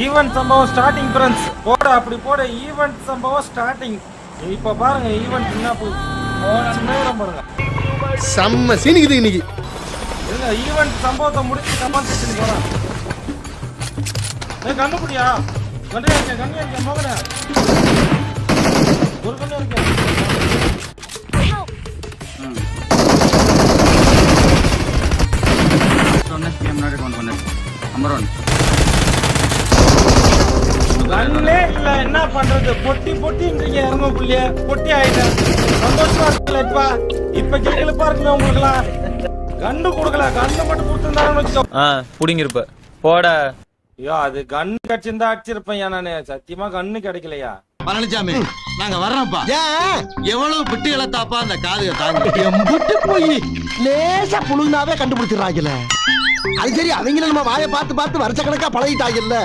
Event சம்பவம் starting friends போட அப்படி போட ஈவென்ட் சம்பவம் ஸ்டார்டிங். இப்ப பாருங்க ஈவென்ட் என்ன பாருங்க செம்ம சீனிக்குது இன்னைக்கு. இல்ல ஈவென்ட் சம்பவத்தை முடிச்சு கமெண்ட் செக்ஷன் போறேன். கண்டுபிடியா கண்ணியா இருக்க மோகன ஒரு கண்ணியா இருக்க கண்ணே இல்ல என்ன பண்றது பொட்டி பொட்டின்றீங்க இறங்க புள்ளிய பொட்டி ஆயிட்டேன். சந்தோஷமா இருக்குல்ல இப்ப கேட்கலப்பா இருக்குமே உங்களுக்குலாம். கண்ணு கொடுக்கல கண்ணு மட்டும் கொடுத்துருந்தாங்கன்னு வச்சுக்கோ புடிங்கிருப்ப போட. ஐயோ அது கண்ணு கிடைச்சிருந்தா அடிச்சிருப்பேன். நானு சத்தியமா கண்ணு கிடைக்கலையா பழனிசாமி நாங்க வர்றோம்ப்பா. எவ்வளவு பிட்டு இழத்தாப்பா அந்த காதுக தாங்க போய் லேசா புழுந்தாவே கண்டுபிடிச்சிடறாங்கல்ல. அது சரி அவங்கள நம்ம வாயை பார்த்து பார்த்து வருஷ கணக்கா பழகிட்டாங்கல்ல.